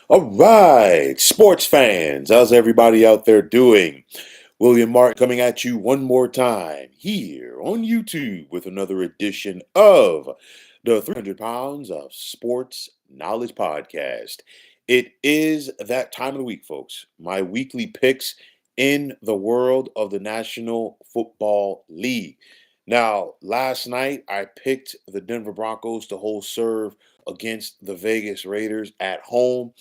All right, sports fans, how's everybody out there doing? William Martin coming at you one more time here on YouTube with another edition of the 300 Pounds of Sports Knowledge Podcast. It is that time of the week, folks. My weekly picks in the world of the National Football League. Now, last night I picked the Denver Broncos to hold serve against the Vegas Raiders at home.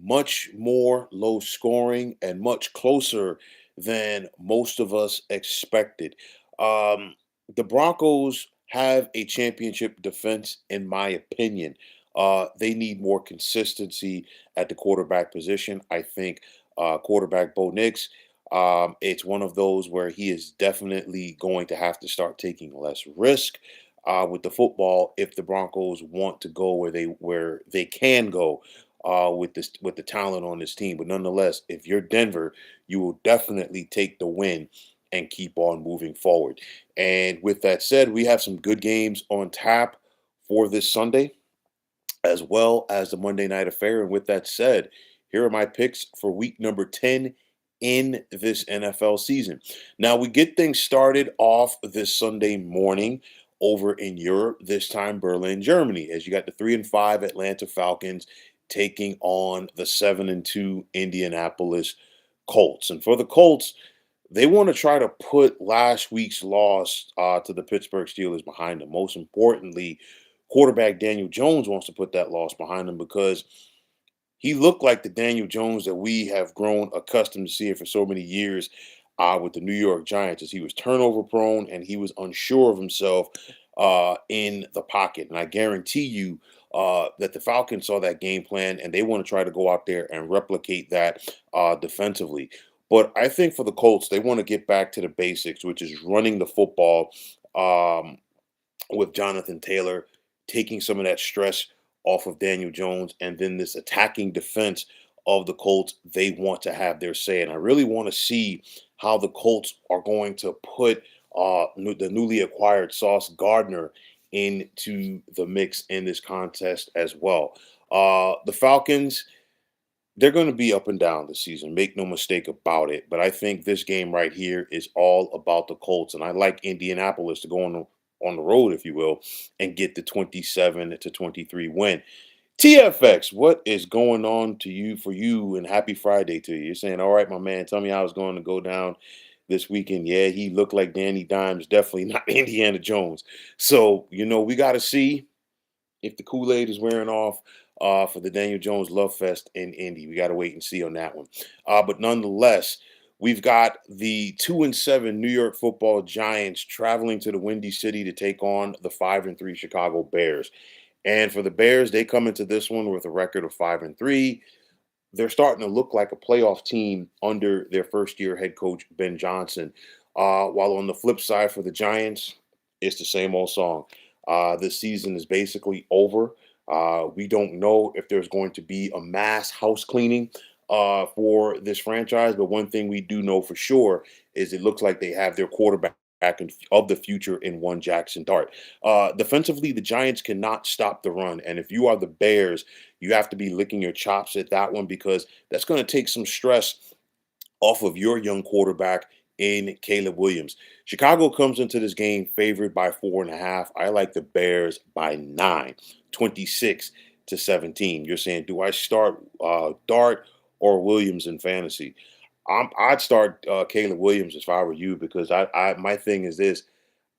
Much more low scoring and much closer than most of us expected. Um, the Broncos have a championship defense, in my opinion. They need more consistency at the quarterback position. I think quarterback Bo Nix, it's one of those where he is definitely going to have to start taking less risk with the football if the Broncos want to go where they can go with the talent on this team. But nonetheless, if you're Denver, you will definitely take the win and keep on moving forward. And with that said, we have some good games on tap for this Sunday, as well as the Monday night affair. And with that said, here are my picks for week number 10 in this NFL season. Now, we get things started off this Sunday morning over in Europe, this time Berlin, Germany, as you got the 3-5 Atlanta Falcons taking on the 7-2 Indianapolis Colts. And for the Colts, they want to try to put last week's loss to the Pittsburgh Steelers behind them. Most importantly, quarterback Daniel Jones wants to put that loss behind him because he looked like the Daniel Jones that we have grown accustomed to seeing for so many years with the New York Giants, as he was turnover prone and he was unsure of himself in the pocket. And I guarantee you that the Falcons saw that game plan and they want to try to go out there and replicate that defensively. But I think for the Colts, they want to get back to the basics, which is running the football um, with Jonathan Taylor, taking some of that stress off of Daniel Jones, and then this attacking defense of the Colts, they want to have their say. And I really want to see how the Colts are going to put the newly acquired Sauce Gardner into the mix in this contest as well. The Falcons, they're going to be up and down this season. Make no mistake about it. But I think this game right here is all about the Colts, and I like Indianapolis to go on the road, if you will, and get the 27-23 win. TFX, what is going on to you for you? And happy Friday to you. You're saying, all right, my man, tell me how it's going to go down this weekend. Yeah, he looked like Danny Dimes, definitely not Indiana Jones. So, we got to see if the Kool-Aid is wearing off for the Daniel Jones Love Fest in Indy. We got to wait and see on that one. But nonetheless, we've got the 2-7 New York Football Giants traveling to the Windy City to take on the 5-3 Chicago Bears. And for the Bears, they come into this one with a record of 5-3. They're starting to look like a playoff team under their first-year head coach Ben Johnson. While on the flip side for the Giants, it's the same old song. This season is basically over. We don't know if there's going to be a mass house cleaning for this franchise, but one thing we do know for sure is it looks like they have their quarterback of the future in one Jackson Dart. Defensively, the Giants cannot stop the run, and if you are the Bears, you have to be licking your chops at that one because that's going to take some stress off of your young quarterback in Caleb Williams. Chicago comes into this game favored by 4.5. I like the Bears by 9, 26-17. You're saying, do I start Dart or Williams in fantasy? I'd start Caleb Williams if I were you because my thing is this.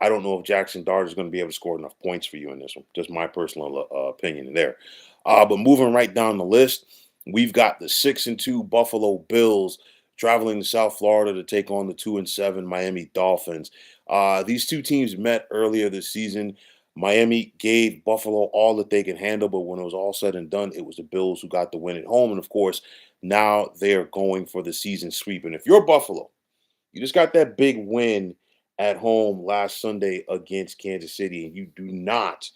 I don't know if Jackson Dart is going to be able to score enough points for you in this one. Just my personal opinion there. But moving right down the list, we've got the 6-2 Buffalo Bills traveling to South Florida to take on the 2-7 Miami Dolphins. These two teams met earlier this season. Miami gave Buffalo all that they can handle, but when it was all said and done, it was the Bills who got the win at home. And of course, now they're going for the season sweep. And if you're Buffalo, you just got that big win at home last Sunday against Kansas City, and you do not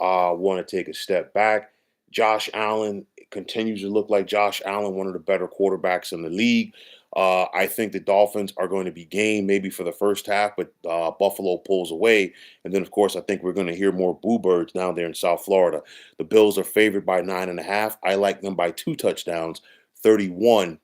want to take a step back. Josh Allen continues to look like Josh Allen, one of the better quarterbacks in the league. I think the Dolphins are going to be game maybe for the first half, but Buffalo pulls away. And then, of course, I think we're going to hear more Boo Birds down there in South Florida. The Bills are favored by 9.5. I like them by 2 touchdowns, 31-17.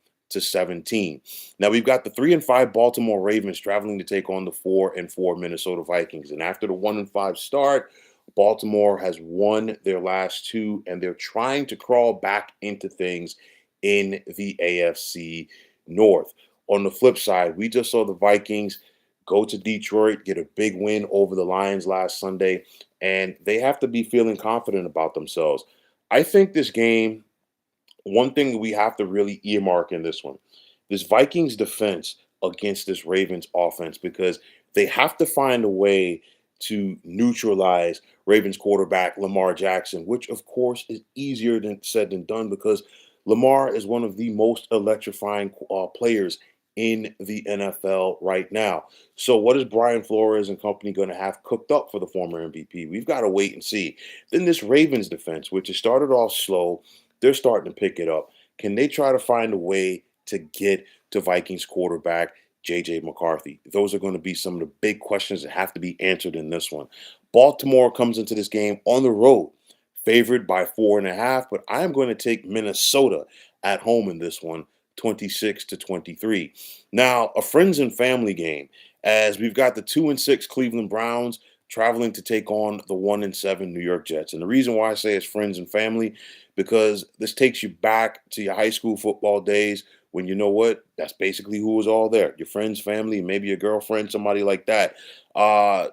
Now we've got the 3-5 Baltimore Ravens traveling to take on the 4-4 Minnesota Vikings. And after the 1-5 start, Baltimore has won their last two, and they're trying to crawl back into things in the AFC North. On the flip side, we just saw the Vikings go to Detroit, get a big win over the Lions last Sunday, and they have to be feeling confident about themselves. I think this game, one thing that we have to really earmark in this one, this Vikings defense against this Ravens offense, because they have to find a way to neutralize Ravens quarterback Lamar Jackson, which of course is easier than said than done because Lamar is one of the most electrifying players in the NFL right now. So, what is Brian Flores and company going to have cooked up for the former MVP? We've got to wait and see. Then this Ravens defense, which has started off slow, they're starting to pick it up. Can they try to find a way to get to Vikings quarterback JJ McCarthy? Those are going to be some of the big questions that have to be answered in this one. Baltimore comes into this game on the road, favored by 4.5, but I am going to take Minnesota at home in this one, 26-23. Now, a friends and family game, as we've got the 2-6 Cleveland Browns traveling to take on the 1-7 New York Jets. And the reason why I say it's friends and family, because this takes you back to your high school football days when you know what? That's basically who was all there. Your friends, family, maybe your girlfriend, somebody like that.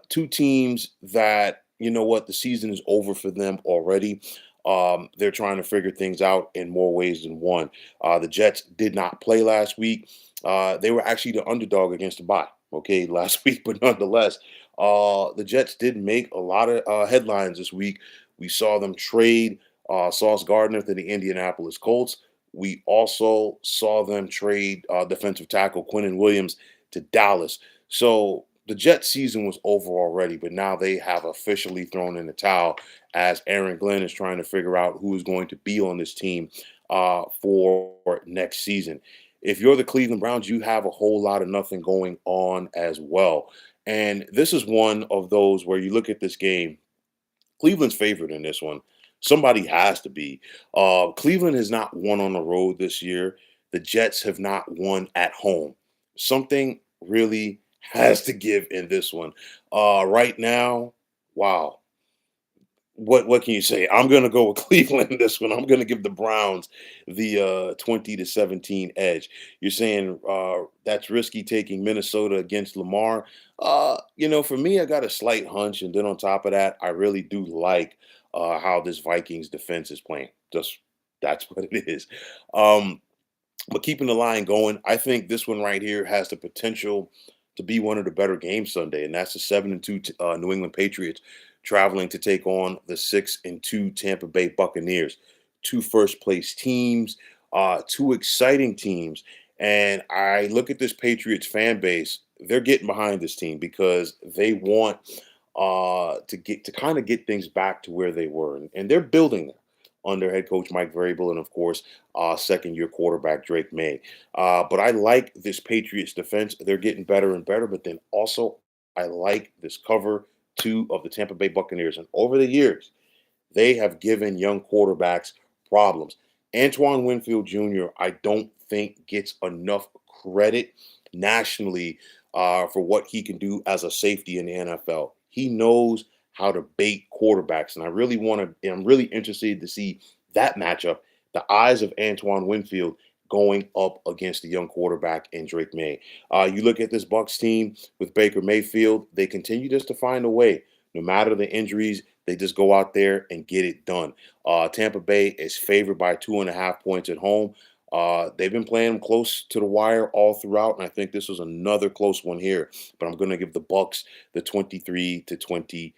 Two teams that, you know what, the season is over for them already. They're trying to figure things out in more ways than one. The Jets did not play last week. They were actually the underdog against the bye, okay, last week, but nonetheless, the Jets did make a lot of headlines this week. We saw them trade Sauce Gardner to the Indianapolis Colts. We also saw them trade defensive tackle Quinnen Williams to Dallas. So the Jets season was over already, but now they have officially thrown in the towel as Aaron Glenn is trying to figure out who is going to be on this team for next season. If you're the Cleveland Browns, you have a whole lot of nothing going on as well. And this is one of those where you look at this game, Cleveland's favored in this one. Somebody has to be. Cleveland has not won on the road this year. The Jets have not won at home. Something really has to give in this one. Right now, wow, what can you say? I'm going to go with Cleveland in this one. I'm going to give the Browns the 20-17 edge. You're saying that's risky taking Minnesota against Lamar. For me, I got a slight hunch, and then on top of that, I really do like how this Vikings defense is playing. Just that's what it is. Um, but keeping the line going, I think this one right here has the potential to be one of the better games Sunday, and that's the 7-2 New England Patriots traveling to take on the 6-2 Tampa Bay Buccaneers. Two first place teams, two exciting teams. And I look at this Patriots fan base, they're getting behind this team because they want to kind of get things back to where they were. And they're building there under head coach Mike Vrabel and, of course, second-year quarterback Drake Maye. But I like this Patriots defense. They're getting better and better. But then also, I like this cover two of the Tampa Bay Buccaneers. And over the years, they have given young quarterbacks problems. Antoine Winfield Jr., I don't think gets enough credit nationally for what he can do as a safety in the NFL. He knows how to bait quarterbacks, and I'm really interested to see that matchup. The eyes of Antoine Winfield going up against the young quarterback in Drake Maye. You look at this Bucs team with Baker Mayfield; they continue just to find a way. No matter the injuries, they just go out there and get it done. Tampa Bay is favored by 2.5 points at home. They've been playing close to the wire all throughout, and I think this was another close one here. But I'm going to give the Bucs the 23-22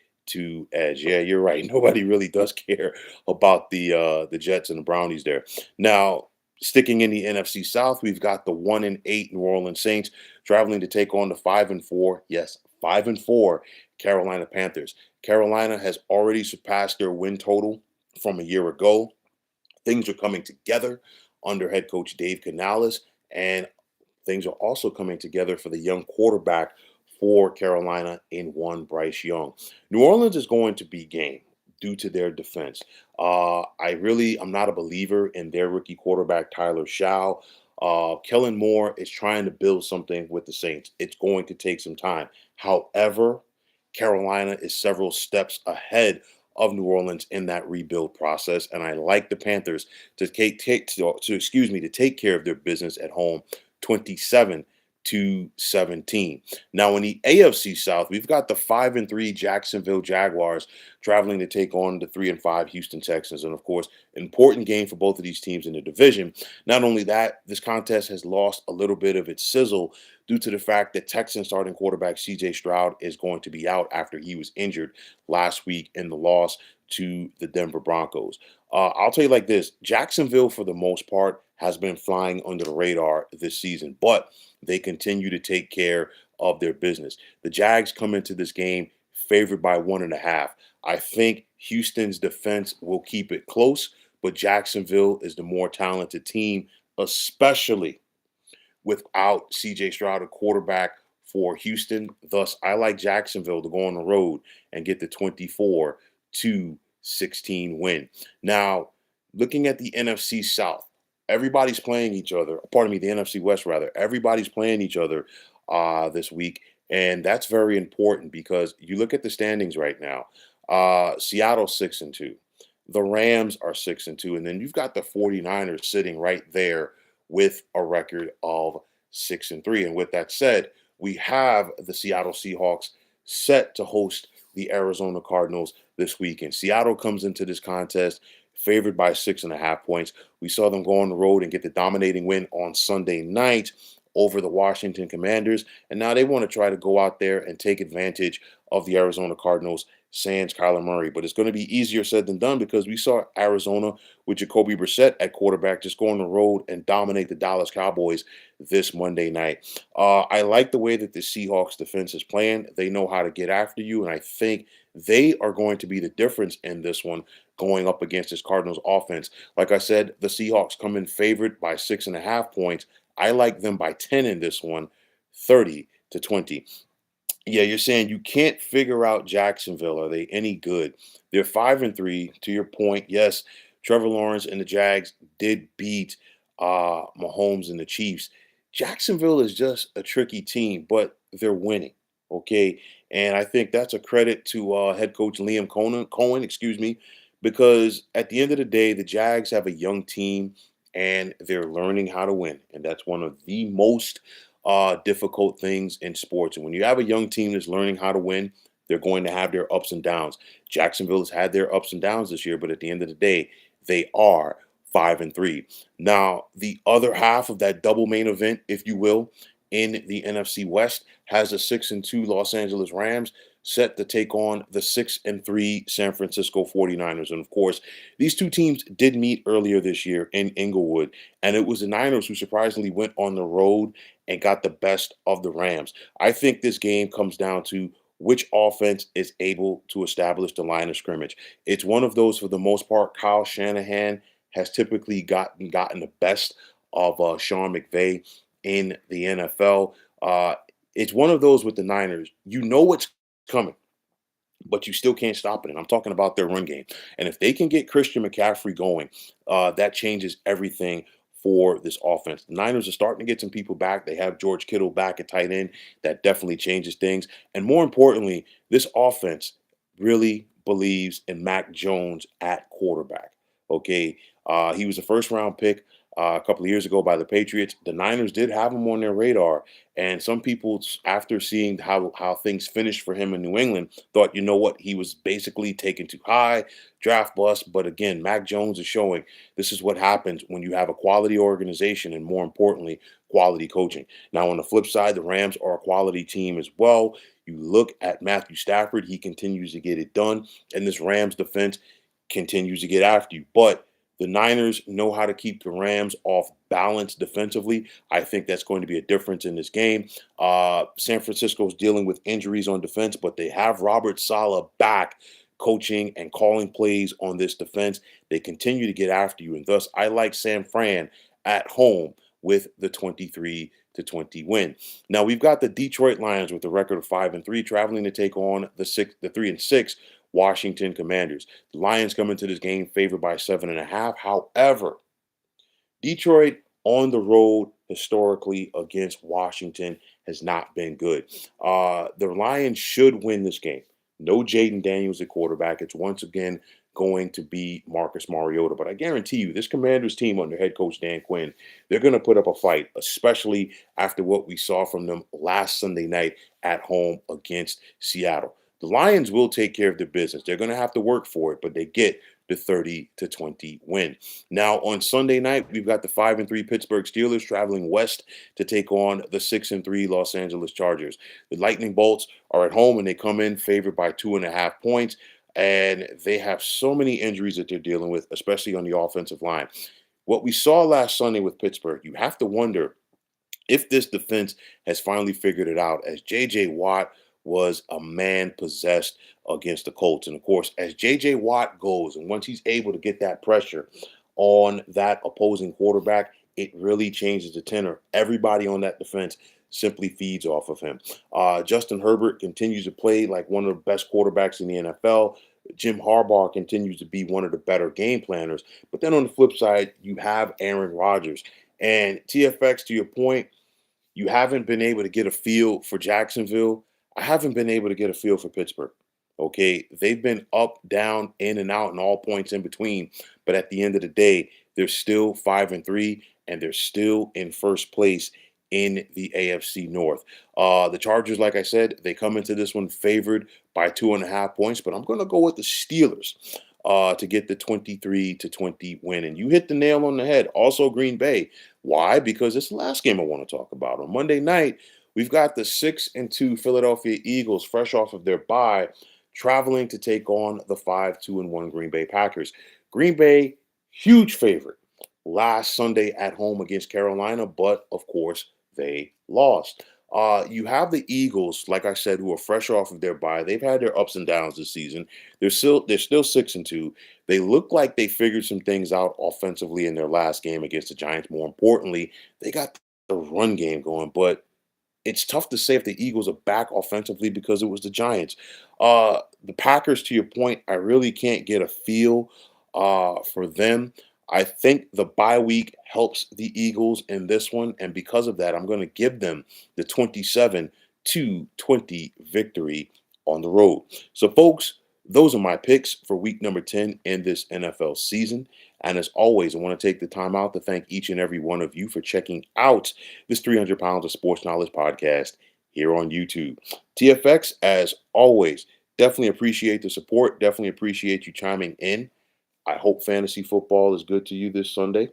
edge. Yeah, you're right. Nobody really does care about the Jets and the Brownies there. Now, sticking in the NFC South, we've got the 1-8 New Orleans Saints traveling to take on the 5-4. Yes, 5-4 Carolina Panthers. Carolina has already surpassed their win total from a year ago. Things are coming together under head coach Dave Canales, and things are also coming together for the young quarterback for Carolina in one Bryce Young. New Orleans is going to be game due to their defense. I'm not a believer in their rookie quarterback, Tyler Shaw. Kellen Moore is trying to build something with the Saints. It's going to take some time. However, Carolina is several steps ahead of New Orleans in that rebuild process, and I like the Panthers to take care of their business at home, 27-17. Now in the AFC South, we've got the 5-3 Jacksonville Jaguars traveling to take on the 3-5 Houston Texans, and of course, important game for both of these teams in the division. Not only that, this contest has lost a little bit of its sizzle due to the fact that Texans starting quarterback CJ Stroud is going to be out after he was injured last week in the loss to the Denver Broncos. I'll tell you like this: Jacksonville, for the most part, has been flying under the radar this season, but they continue to take care of their business. The Jags come into this game favored by 1.5. I think Houston's defense will keep it close, but Jacksonville is the more talented team, especially without CJ Stroud, a quarterback for Houston. Thus, I like Jacksonville to go on the road and get the 24-16 win. Now, looking at the NFC South, everybody's playing each other. Pardon me, the NFC West, rather. Everybody's playing each other this week. And that's very important because you look at the standings right now. Seattle 6-2. The Rams are 6-2. And then you've got the 49ers sitting right there with a record of 6-3. And with that said, we have the Seattle Seahawks set to host the Arizona Cardinals this weekend. Seattle comes into this contest favored by 6.5 points. We saw them go on the road and get the dominating win on Sunday night over the Washington Commanders. And now they want to try to go out there and take advantage of the Arizona Cardinals sans Kyler Murray. But it's going to be easier said than done because we saw Arizona with Jacoby Brissett at quarterback just go on the road and dominate the Dallas Cowboys this Monday night. I like the way that the Seahawks defense is playing. They know how to get after you, and I think they are going to be the difference in this one going up against this Cardinals offense. Like I said, the Seahawks come in favored by 6.5 points. I like them by 10 in this one, 30-20. Yeah, you're saying you can't figure out Jacksonville. Are they any good? They're 5-3. To your point, yes, Trevor Lawrence and the Jags did beat Mahomes and the Chiefs. Jacksonville is just a tricky team, but they're winning. Okay, and I think that's a credit to head coach Liam Cohen, because at the end of the day, the Jags have a young team and they're learning how to win, and that's one of the most difficult things in sports. And when you have a young team that's learning how to win, they're going to have their ups and downs. Jacksonville has had their ups and downs this year, but at the end of the day, they are 5-3. Now, the other half of that double main event, if you will, in the NFC West has the 6-2 Los Angeles Rams set to take on the 6-3 San Francisco 49ers. And of course, these two teams did meet earlier this year in Inglewood, and it was the Niners who surprisingly went on the road and got the best of the Rams. I think this game comes down to which offense is able to establish the line of scrimmage. It's one of those, for the most part, Kyle Shanahan has typically gotten the best of Sean McVay in the NFL. It's one of those with the Niners. You know what's coming, but you still can't stop it. And I'm talking about their run game. And if they can get Christian McCaffrey going, that changes everything for this offense. The Niners are starting to get some people back. They have George Kittle back at tight end. That definitely changes things. And more importantly, this offense really believes in Mac Jones at quarterback. Okay. He was a first round pick a couple of years ago by the Patriots. The Niners did have him on their radar, and some people, after seeing how things finished for him in New England, thought, you know what, he was basically taken too high, draft bust. But again, Mac Jones is showing this is what happens when you have a quality organization and, more importantly, quality coaching. Now, on the flip side, the Rams are a quality team as well. You look at Matthew Stafford, he continues to get it done, and this Rams defense continues to get after you. But the Niners know how to keep the Rams off balance defensively. I think that's going to be a difference in this game. San Francisco's dealing with injuries on defense, but they have Robert Saleh back coaching and calling plays on this defense. They continue to get after you, and thus I like San Fran at home with the 23-20 win. Now we've got the Detroit Lions with a record of 5-3 traveling to take on the 3-6 Washington Commanders. The Lions come into this game favored by 7.5. However, Detroit on the road historically against Washington has not been good. The Lions should win this game. No Jaden Daniels at quarterback. It's once again going to be Marcus Mariota. But I guarantee you, this Commanders team under head coach Dan Quinn, they're going to put up a fight, especially after what we saw from them last Sunday night at home against Seattle. The Lions will take care of their business. They're going to have to work for it, but they get the 30-20 win. Now on Sunday night, we've got the 5-3 Pittsburgh Steelers traveling west to take on the 6-3 Los Angeles Chargers. The Lightning Bolts are at home and they come in favored by 2.5 points. And they have so many injuries that they're dealing with, especially on the offensive line. What we saw last Sunday with Pittsburgh, you have to wonder if this defense has finally figured it out, as J.J. Watt was a man possessed against the Colts. And of course, as J.J. Watt goes, and once he's able to get that pressure on that opposing quarterback, it really changes the tenor. Everybody on that defense simply feeds off of him. Justin Herbert continues to play like one of the best quarterbacks in the NFL. Jim Harbaugh continues to be one of the better game planners. But then on the flip side, you have Aaron Rodgers. And TFX, to your point, you haven't been able to get a feel for Jacksonville. I haven't been able to get a feel for Pittsburgh. Okay. They've been up, down, in and out, and all points in between. But at the end of the day, they're still 5-3, and they're still in first place in the AFC North. The Chargers, like I said, they come into this one favored by 2.5 points, but I'm going to go with the Steelers to get the 23-20 win. And you hit the nail on the head. Also, Green Bay. Why? Because it's the last game I want to talk about. On Monday night, we've got the 6-2 Philadelphia Eagles, fresh off of their bye, traveling to take on the 5-2-1 Green Bay Packers. Green Bay, huge favorite last Sunday at home against Carolina, but of course, they lost. You have the Eagles, like I said, who are fresh off of their bye. They've had their ups and downs this season. They're still 6-2. They look like they figured some things out offensively in their last game against the Giants. More importantly, they got the run game going, but it's tough to say if the Eagles are back offensively because it was the Giants. The Packers, to your point, I really can't get a feel for them. I think the bye week helps the Eagles in this one, and because of that, I'm going to give them the 27-20 victory on the road. So, folks, those are my picks for week number 10 in this NFL season. And as always, I want to take the time out to thank each and every one of you for checking out this 300 Pounds of Sports Knowledge podcast here on YouTube. TFX, as always, definitely appreciate the support. Definitely appreciate you chiming in. I hope fantasy football is good to you this Sunday.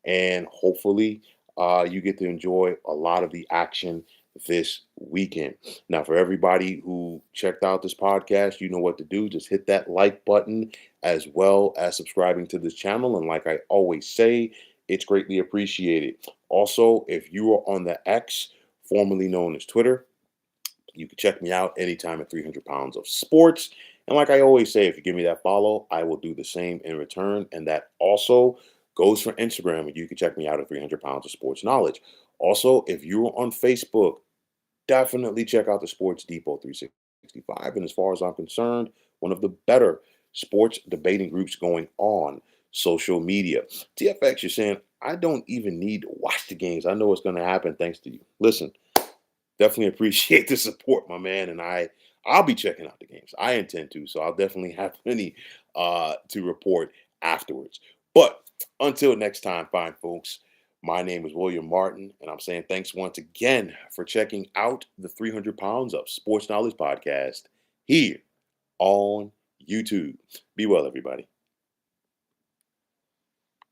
And hopefully you get to enjoy a lot of the action this weekend. Now, for everybody who checked out this podcast, you know what to do. Just hit that like button as well as subscribing to this channel. And like I always say, it's greatly appreciated. Also, if you are on the X, formerly known as Twitter, you can check me out anytime at 300 Pounds of Sports. And like I always say, if you give me that follow, I will do the same in return. And that also goes for Instagram. And you can check me out at 300 Pounds of Sports Knowledge. Also, if you're on Facebook, definitely check out the Sports Depot 365. And as far as I'm concerned, one of the better sports debating groups going on social media. TFX, you're saying, I don't even need to watch the games. I know what's going to happen thanks to you. Listen, definitely appreciate the support, my man. And I'll be checking out the games. I intend to, so I'll definitely have plenty to report afterwards. But until next time, fine folks, my name is William Martin, and I'm saying thanks once again for checking out the 300 Pounds of Sports Knowledge podcast here on YouTube. Be well, everybody.